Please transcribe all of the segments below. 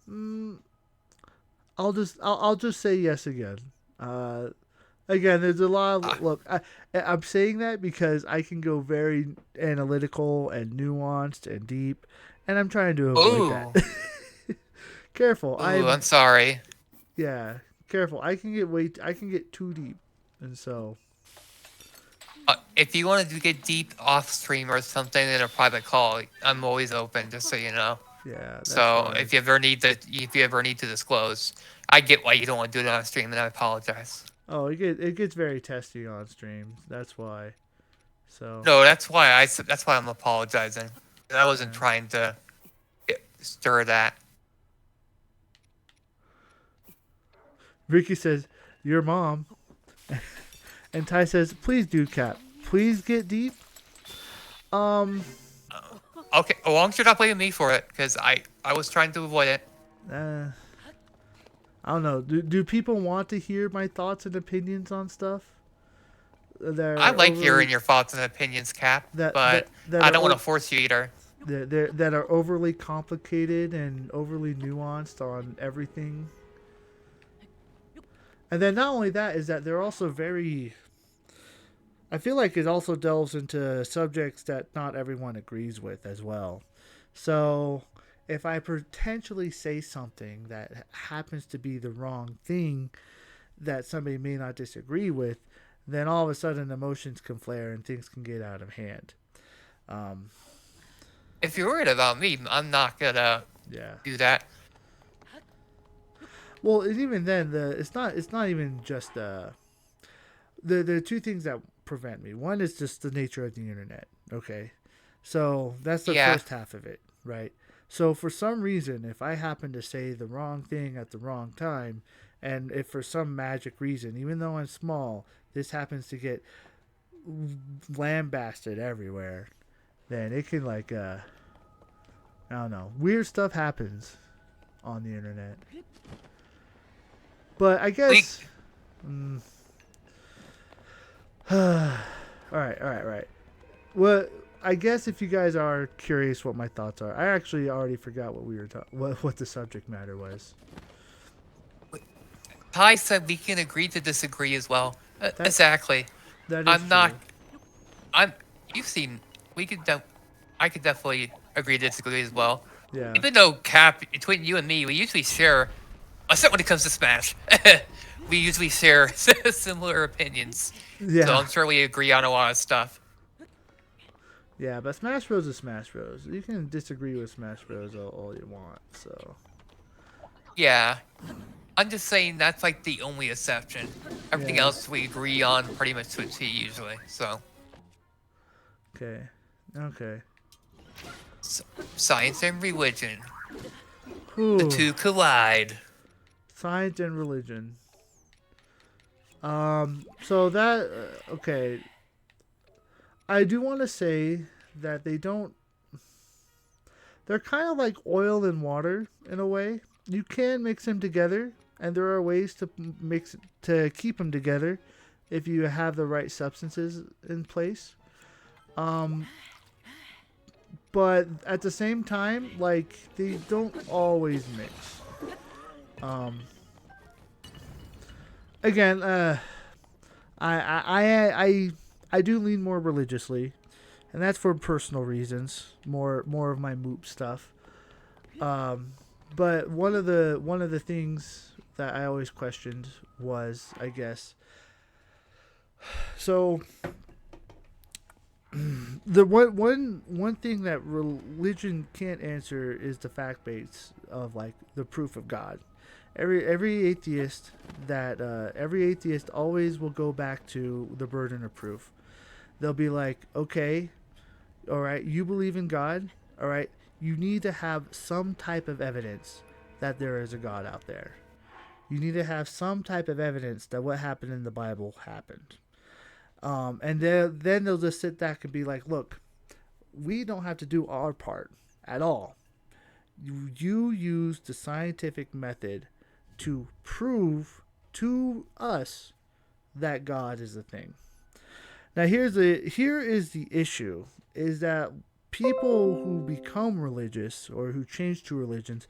Mm, I'll just say yes again. Uh, Again, there's a lot Uh, of look. I'm saying that because I can go very analytical and nuanced and deep, and I'm trying to avoid that. ooh, Careful, ooh, I'm sorry. yeah, careful. I can get too deep, and so If you wanted to get deep off stream or something in a private call, I'm always open, just so you know. yeah, that's So fine. if you ever need to disclose, I get why you don't want to do it on stream, and I apologize. Oh, it gets very testy on streams. That's why. So No, that's why I'm apologizing. I wasn't yeah. trying to stir that. Ricky says your mom, and Ty says please do Cap. Please get deep. Um, Okay, as long as you're not blaming me for it, because I was trying to avoid it. uh, I don't know. Do people want to hear my thoughts and opinions on stuff that I are like hearing overly your thoughts and opinions, Cap, that that but that I are don't want to force you either. that are overly complicated and overly nuanced on everything? And then not only that is that they're also very. I feel like it also delves into subjects that not everyone agrees with as well. So if I potentially say something that happens to be the wrong thing that somebody may not disagree with, then all of a sudden emotions can flare and things can get out of hand. Um, If you're worried about me, I'm not gonna yeah. do that. Well, and even then, it's not even just the two things that prevent me. One is just the nature of the internet. Okay, so that's the Yeah, first half of it, right? So for some reason, if I happen to say the wrong thing at the wrong time, and if for some magic reason, even though I'm small, this happens to get lambasted everywhere, then it can like I don't know, weird stuff happens on the internet. But I we guess mm, all right, all right, all right. Well, I guess if you guys are curious what my thoughts are, I actually already forgot what we were what the subject matter was. Ty said we can agree to disagree as well. That Exactly. that is I'm not. true. I'm. You've seen. We could. I could definitely agree to disagree as well. Yeah, Even though Cap, between you and me, we usually share. Except when it comes to Smash, we usually share similar opinions. So yeah, I'm sure we agree on a lot of stuff. yeah. But Smash Bros is Smash Bros. You can disagree with Smash Bros all you want. So Yeah, I'm just saying that's like the only exception. Everything yeah, else we agree on pretty much to a T usually. So okay, okay. s- science and religion, the Whew. two collide. Science and religion. So that okay. I do want to say that they don't. They're kind of like oil and water in a way. You can mix them together, and there are ways to mix to keep them together if you have the right substances in place. Um, but at the same time, like they don't always mix. Um, again, I do lean more religiously, and that's for personal reasons. More of my moop stuff. Um, but one of the things that I always questioned was, I guess, so the one thing that religion can't answer is the fact base of like the proof of God. Every atheist every atheist always will go back to the burden of proof. They'll be like, okay, all right, you believe in God, all right, you need to have some type of evidence that there is a God out there. You need to have some type of evidence that what happened in the Bible happened. And then they'll just sit back and be like, look, we don't have to do our part at all. You use the scientific method to prove to us that God is a thing. Now here is the issue is that people who become religious or who change to religions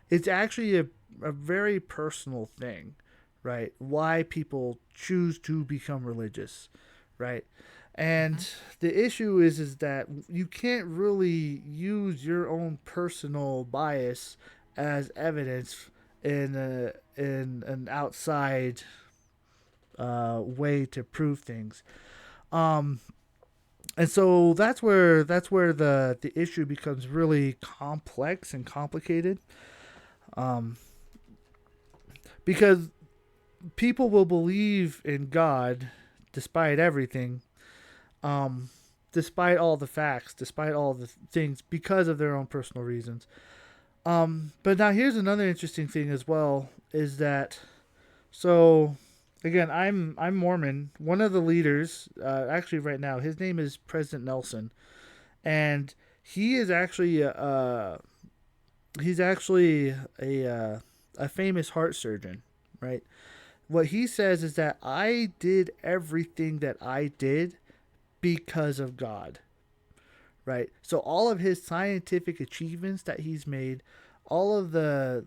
it's actually a very personal thing, right? Why people choose to become religious, right? Hmm. And the issue is that you can't really use your own personal bias as evidence in an outside way to prove things. Um, and so that's where the issue becomes really complex and complicated. Um, because people will believe in God despite everything, um, despite all the facts, despite all the things, because of their own personal reasons. But now here's another interesting thing as well is that so again I'm Mormon. One of the leaders, actually right now, his name is President Nelson, and he is actually he's actually a famous heart surgeon, right? What he says is that I did everything that I did because of God, right? So all of his scientific achievements that he's made, all of the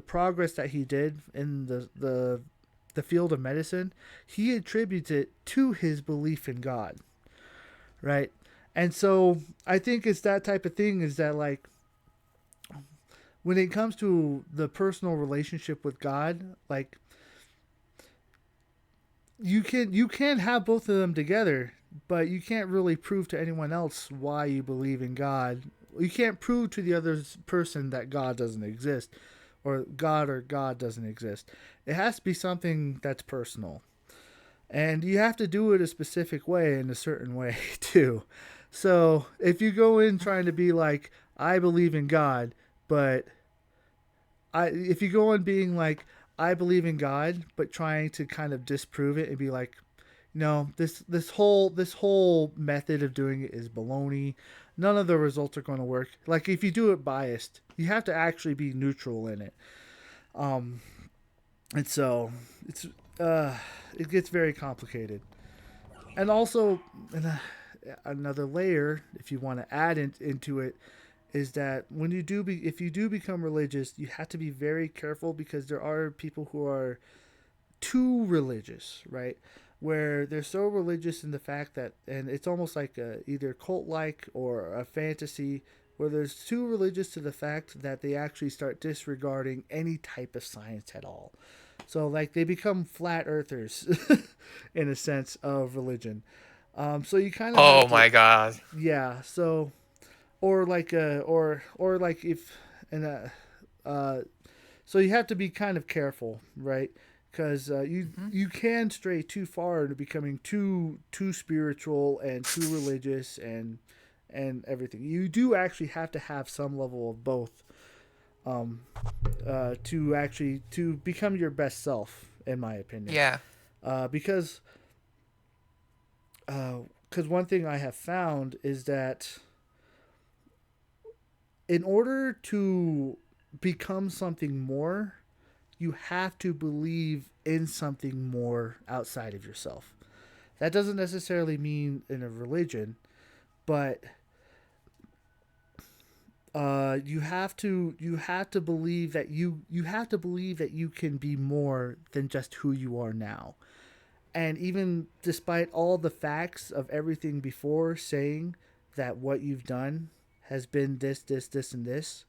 progress that he did in the field of medicine, he attributes it to his belief in God, right? And so I think it's that type of thing is that like when it comes to the personal relationship with God, like you can have both of them together, but you can't really prove to anyone else why you believe in God. You can't prove to the other person that God doesn't exist, or God doesn't exist. It has to be something that's personal, and you have to do it a specific way in a certain way too. So if you go in trying to be like I believe in God, but if you go in being like I believe in God, but trying to kind of disprove it and be like, no, this whole method of doing it is baloney. None of the results are going to work. Like if you do it biased, you have to actually be neutral in it. Um, and so it's uh, it gets very complicated. And also, another layer, if you want to add into it, is that when if you do become religious, you have to be very careful because there are people who are too religious, right? Where they're so religious in the fact that, and it's almost like either cult like or a fantasy, where there's too religious to the fact that they actually start disregarding any type of science at all. So, like, they become flat earthers in a sense of religion. So, you kind of have Oh to, my god. yeah. So, or like, or like if, and uh, so you have to be kind of careful, right? Because Hmm. you can stray too far into becoming too spiritual and too religious and everything. You do actually have to have some level of both, um, to actually to become your best self, in my opinion. Yeah. Because one thing I have found is that in order to become something more, you have to believe in something more outside of yourself. That doesn't necessarily mean in a religion, but you have to believe that you have to believe that you can be more than just who you are now. And even despite all the facts of everything before saying that what you've done has been this, and this,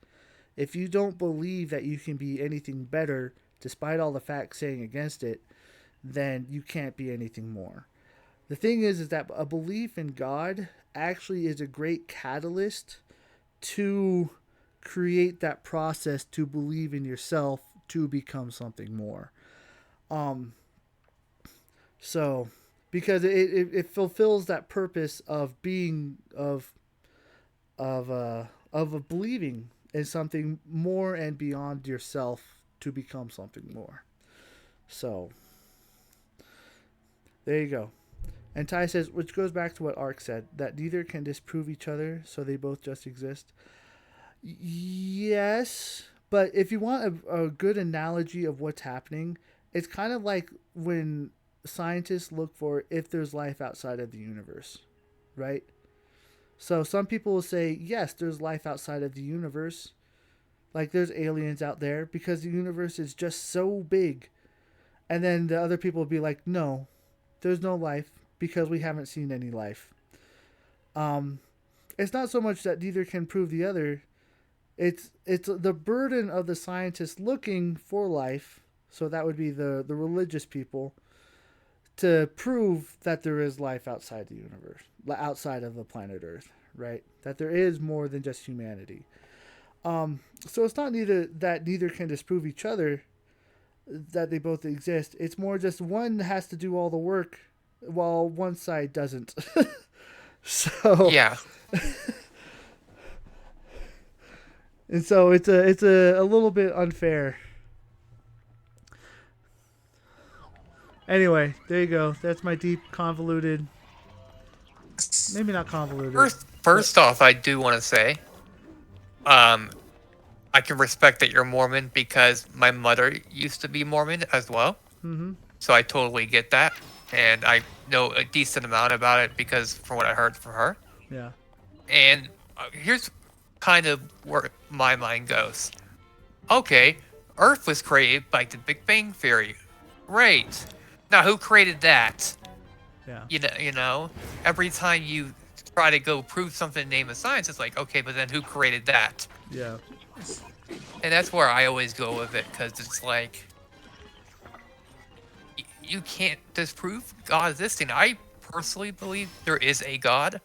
if you don't believe that you can be anything better, despite all the facts saying against it, then you can't be anything more. The thing is that a belief in God actually is a great catalyst to create that process to believe in yourself to become something more. Um, so because it fulfills that purpose of being of a believing in something more and beyond yourself to become something more. So there you go. And Ty says, which goes back to what Ark said, that neither can disprove each other, so they both just exist. Yes, but if you want a good analogy of what's happening, it's kind of like when scientists look for if there's life outside of the universe, right? So some people will say, yes, there's life outside of the universe, like there's aliens out there because the universe is just so big. And then the other people will be like, no, there's no life because we haven't seen any life. Um, it's not so much that neither can prove the other. It's the burden of the scientists looking for life. So that would be the religious people to prove that there is life outside the universe, outside of the planet Earth, right? That there is more than just humanity. So it's not neither that neither can disprove each other, that they both exist. It's more just one has to do all the work while one side doesn't. So Yeah. and so it's a little bit unfair. Anyway, there you go. That's my deep convoluted, maybe not convoluted, First off, I do want to say, um, I can respect that you're Mormon because my mother used to be Mormon as well. Mm-hmm. So I totally get that. And I know a decent amount about it because from what I heard from her. Yeah. And here's kind of where my mind goes. Okay, Earth was created by the Big Bang Theory. Great. Now who created that? Yeah. You know, every time you try to go prove something in the name of science, it's like, okay, but then who created that? Yeah. And that's where I always go with it, because it's like, you can't disprove God existing. I personally believe there is a God,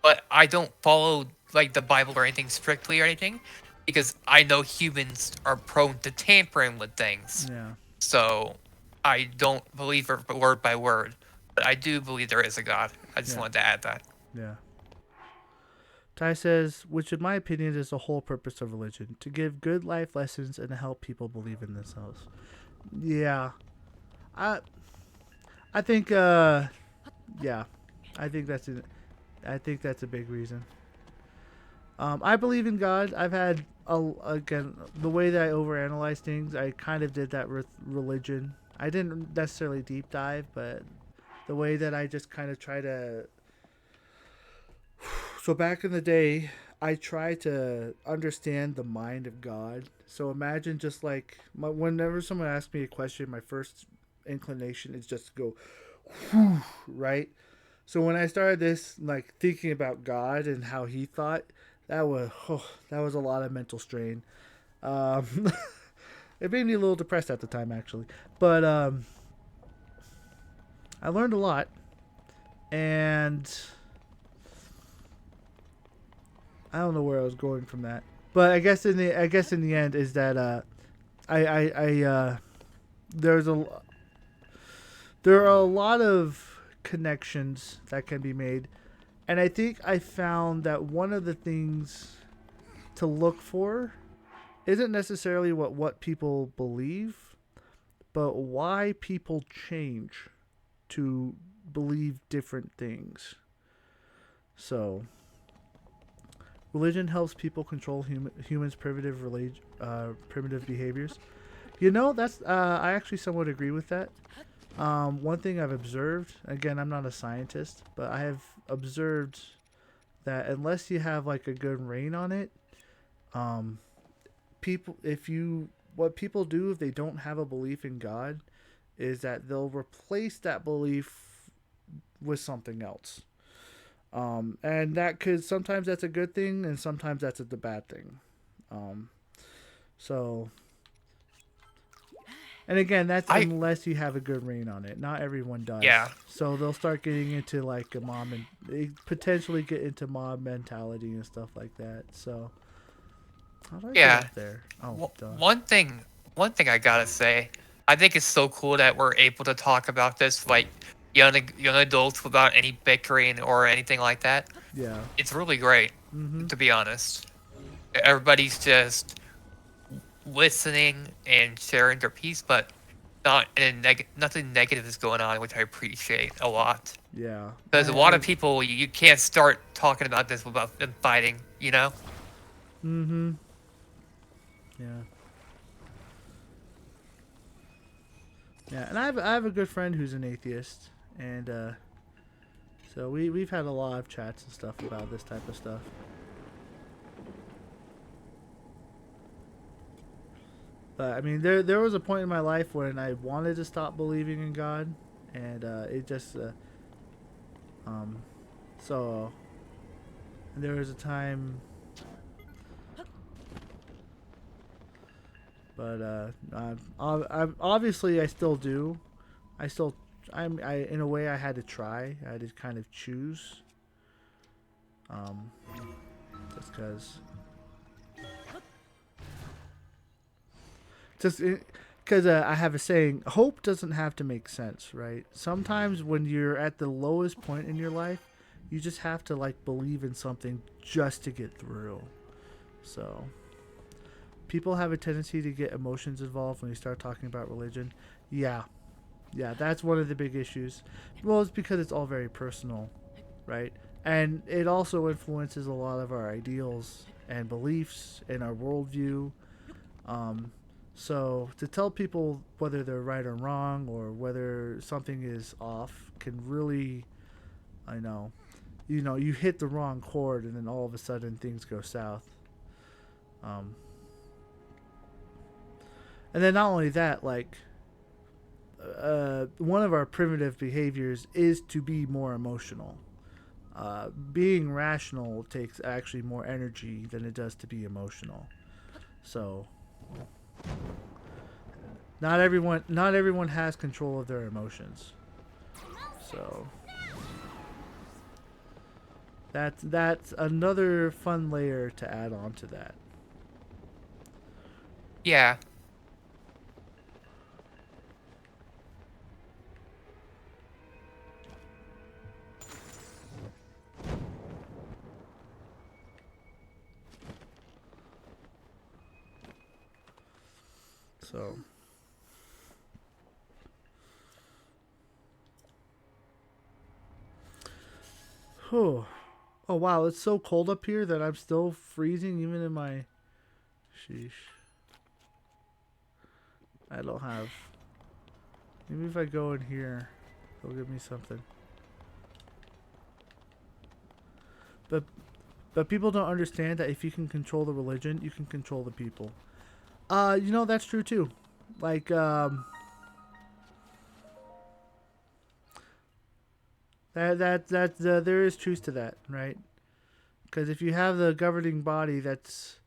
but I don't follow like the Bible or anything strictly or anything, because I know humans are prone to tampering with things. Yeah. So I don't believe it word by word, but I do believe there is a God. I just Yeah. wanted to add that. Yeah. Ty says, which in my opinion is the whole purpose of religion, to give good life lessons and to help people believe in themselves. Yeah. I think yeah. I think that's a big reason. I believe in God. I've had again the way that I overanalyze things. I kind of did that with religion. I didn't necessarily deep dive, but the way that I just kind of try to. So back in the day, I tried to understand the mind of God. So imagine just like whenever someone asks me a question, my first inclination is just to go, whew, right? So when I started this, like thinking about God and how He thought, that was a lot of mental strain. Um, it made me a little depressed at the time, actually, but I learned a lot, and I don't know where I was going from that. But I guess in the end is that I there's a there are a lot of connections that can be made. And I think I found that one of the things to look for isn't necessarily what people believe, but why people change to believe different things. So, religion helps people control humans' primitive behaviors. You know, that's I actually somewhat agree with that. One thing I've observed, again, I'm not a scientist, but I have observed that unless you have like a good rein on it, um, what people do if they don't have a belief in God is that they'll replace that belief with something else. And that could sometimes that's a good thing, and sometimes that's the bad thing. Um, so and again, that's unless you have a good rein on it. Not everyone does. Yeah. So they'll start getting into like a mob and they potentially get into mob mentality and stuff like that. So how do I get up there? Oh, One thing I gotta say, I think it's so cool that we're able to talk about this like young adults without any bickering or anything like that. Yeah. It's really great, to be honest. Everybody's just listening and sharing their piece, but not in nothing negative is going on, which I appreciate a lot. Yeah. Because a lot of people, you can't start talking about this without them fighting, you know? Mm-hmm. Yeah. Yeah, and I have a good friend who's an atheist, and so we've had a lot of chats and stuff about this type of stuff. But I mean, there was a point in my life when I wanted to stop believing in God, and it just um so there was a time, but obviously I still do. I still I in a way I had to try. I had to kind of choose, um, just just because I have a saying: hope doesn't have to make sense, right? Sometimes when you're at the lowest point in your life, you just have to like believe in something just to get through. So people have a tendency to get emotions involved when you start talking about religion. Yeah, yeah, that's one of the big issues. Well, it's because it's all very personal, right? And it also influences a lot of our ideals and beliefs and our worldview. Um, so to tell people whether they're right or wrong or whether something is off can really, I know, you hit the wrong chord and then all of a sudden things go south. Um, and then not only that, like one of our primitive behaviors is to be more emotional. Being rational takes actually more energy than it does to be emotional. So not everyone has control of their emotions. So that's another fun layer to add on to that. Yeah. So whew. Oh wow, it's so cold up here that I'm still freezing even in my sheesh. I don't have. Maybe if I go in here, they'll give me something. But people don't understand that if you can control the religion, you can control the people. That's true too. Like there is truth to that, right? Because if you have the governing body that's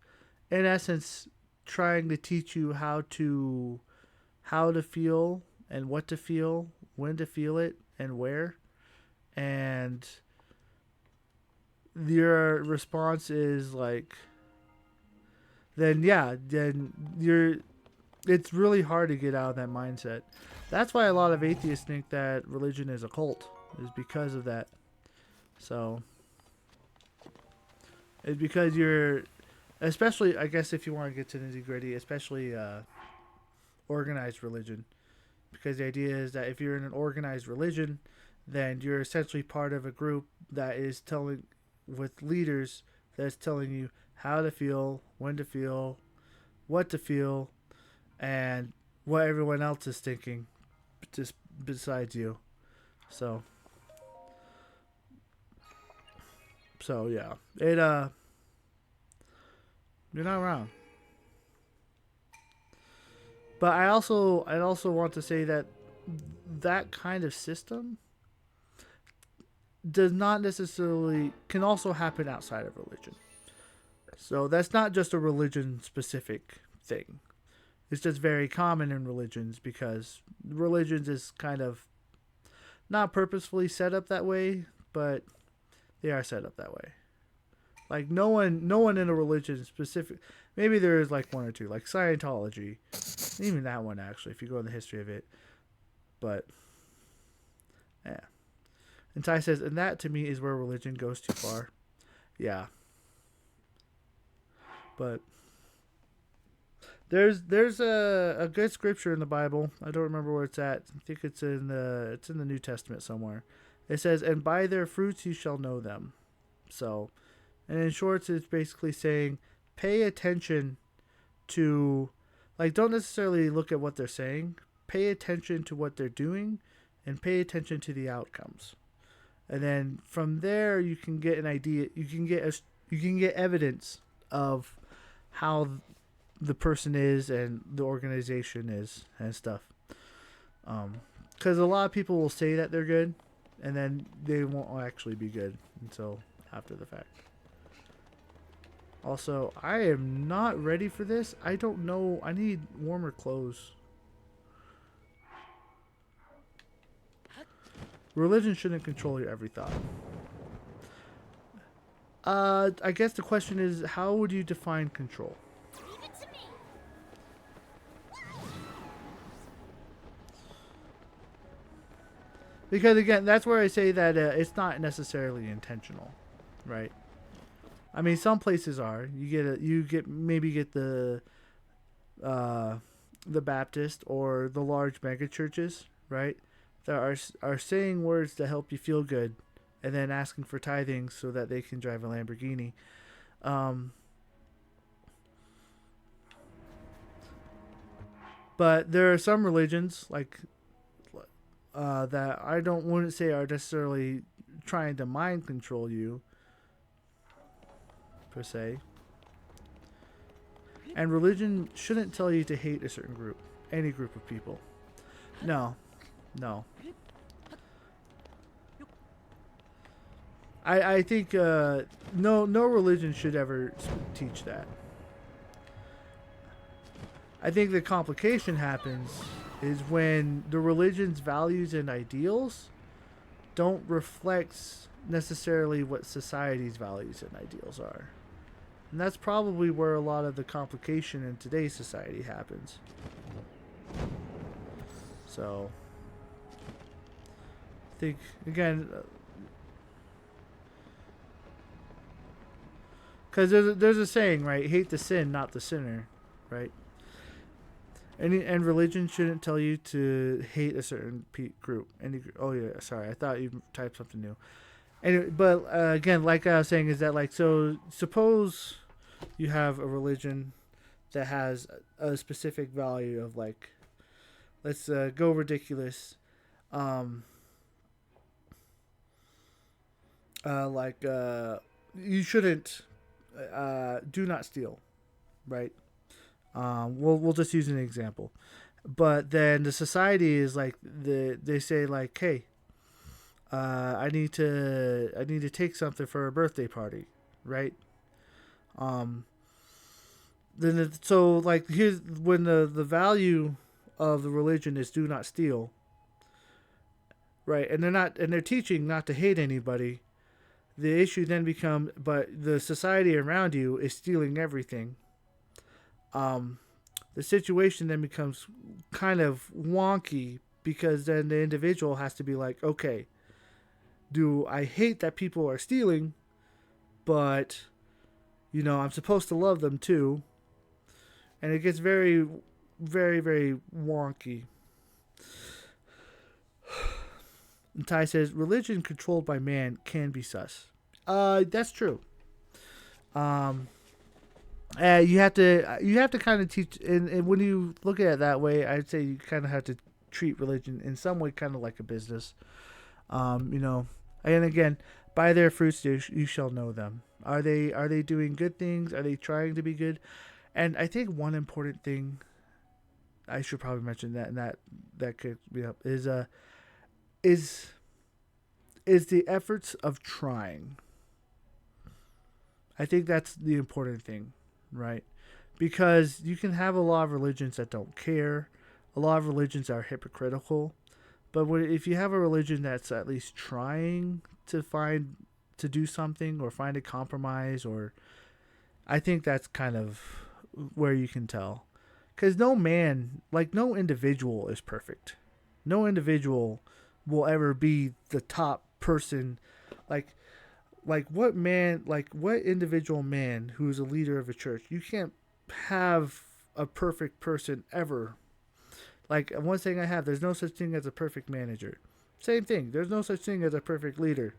in essence trying to teach you how to feel and what to feel, when to feel it, and where, and your response is like, then yeah, then you're. It's really hard to get out of that mindset. That's why a lot of atheists think that religion is a cult, is because of that. So it's because you're, especially I guess if you want to get to nitty gritty, especially organized religion, because the idea is that if you're in an organized religion, then you're essentially part of a group that is telling, with leaders that's telling you how to feel, when to feel, what to feel, and what everyone else is thinking, just besides you. So, yeah, you're not wrong. But I also want to say that that kind of system does not necessarily can also happen outside of religion. So that's not just a religion specific thing. It's just very common in religions because religions is kind of not purposefully set up that way, but they are set up that way. Like no one in a religion specific. Maybe there is like one or two, like Scientology. Even that one actually, if you go in the history of it. But yeah. And Ty says, and that to me is where religion goes too far. Yeah, but there's a good scripture in the Bible. I don't remember where it's at. I think it's in the New Testament somewhere. It says, "And by their fruits you shall know them." So, and in short, it's basically saying, pay attention to, like, don't necessarily look at what they're saying. Pay attention to what they're doing, and pay attention to the outcomes. And then from there, you can get an idea. You can get evidence of how the person is and the organization is and stuff. Because a lot of people will say that they're good, and then they won't actually be good until after the fact. Also, I am not ready for this. I don't know. I need warmer clothes. Religion shouldn't control your every thought. I guess the question is, how would you define control? Because again, that's where I say that it's not necessarily intentional, right? I mean, some places are. Maybe get uh, the Baptist or the large mega churches, right? That are saying words to help you feel good, and then asking for tithing so that they can drive a Lamborghini. Um, but there are some religions like that I don't wouldn't say are necessarily trying to mind control you per se. And religion shouldn't tell you to hate a certain group, any group of people. No, no. I think no religion should ever teach that. I think the complication happens is when the religion's values and ideals don't reflect necessarily what society's values and ideals are. And that's probably where a lot of the complication in today's society happens. So, I think, again, because there's a saying, right? Hate the sin, not the sinner, right? And religion shouldn't tell you to hate a certain group. Oh yeah, sorry, I thought you typed something new. Anyway, but again, like I was saying, is that like, so suppose you have a religion that has a specific value of like, let's go ridiculous, like you shouldn't do not steal, right? We'll just use an example, but then the society is like they say like, hey, I need to take something for a birthday party, right? Um, so like here's when the value of the religion is do not steal, right? And they're teaching not to hate anybody. The issue then becomes, but the society around you is stealing everything. Um, the situation then becomes kind of wonky because then the individual has to be like, okay, do I hate that people are stealing, but I'm supposed to love them too, and it gets very, very, very wonky. And Ty says religion controlled by man can be sus. That's true. Um, you have to kind of teach, and when you look at it that way, I'd say you kind of have to treat religion in some way kind of like a business. And again, by their fruits you shall know them. Are they doing good things? Are they trying to be good? And I think one important thing I should probably mention that could be up is the efforts of trying. I think that's the important thing, right? Because you can have a lot of religions that don't care. A lot of religions are hypocritical. But if you have a religion that's at least trying to do something or find a compromise, or I think that's kind of where you can tell. Because no individual is perfect. No individual will ever be the top person. Like, what individual man who's a leader of a church, you can't have a perfect person ever. Like, one thing I have, there's no such thing as a perfect manager. Same thing, there's no such thing as a perfect leader.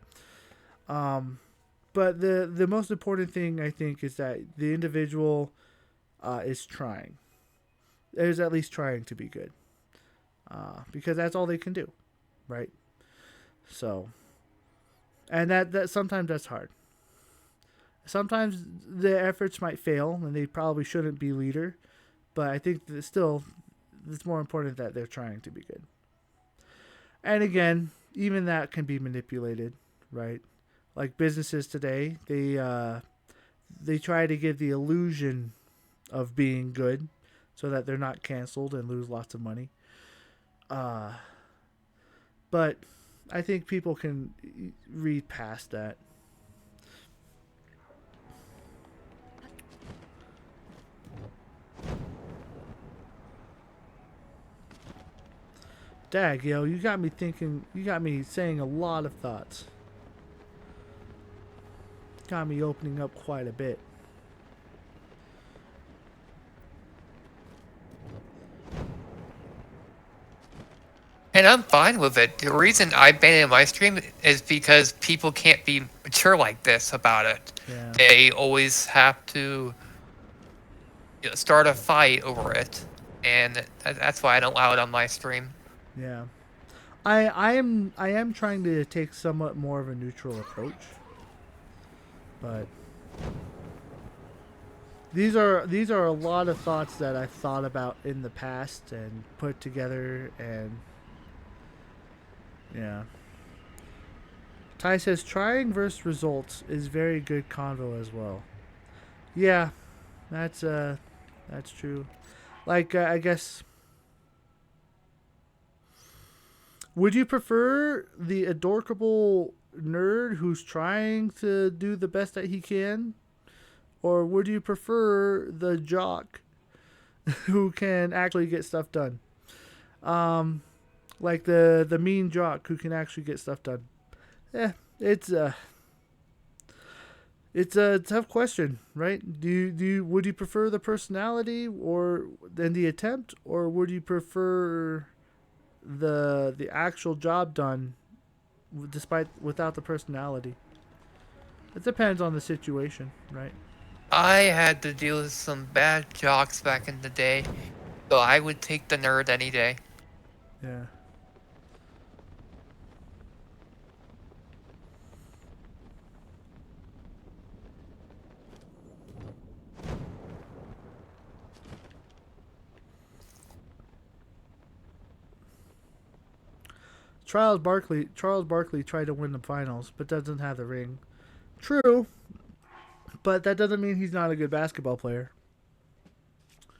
But the most important thing I think is that the individual is trying. Is at least trying to be good, because that's all they can do, right? So, and that sometimes that's hard. Sometimes the efforts might fail, and they probably shouldn't be leader. But I think that still, it's more important that they're trying to be good. And again, even that can be manipulated, right? Like businesses today, they try to give the illusion of being good, so that they're not canceled and lose lots of money. Uh, but I think people can read past that. Dag, yo, you got me thinking. You got me saying a lot of thoughts. Got me opening up quite a bit. And I'm fine with it. The reason I ban it in my stream is because people can't be mature like this about it. Yeah. They always have to start a fight over it, and that's why I don't allow it on my stream. Yeah. I am trying to take somewhat more of a neutral approach, but these are a lot of thoughts that I've thought about in the past and put together, and yeah. Ty says trying versus results is very good convo as well. Yeah, that's true. Like I guess, would you prefer the adorable nerd who's trying to do the best that he can, or would you prefer the jock who can actually get stuff done? Um, like the mean jock who can actually get stuff done. Yeah, it's a tough question, right? Do you would you prefer the personality or than the attempt, or would you prefer the actual job done despite without the personality? It depends on the situation, right? I had to deal with some bad jocks back in the day, so I would take the nerd any day. Yeah. Charles Barkley tried to win the finals, but doesn't have the ring. True, but that doesn't mean he's not a good basketball player.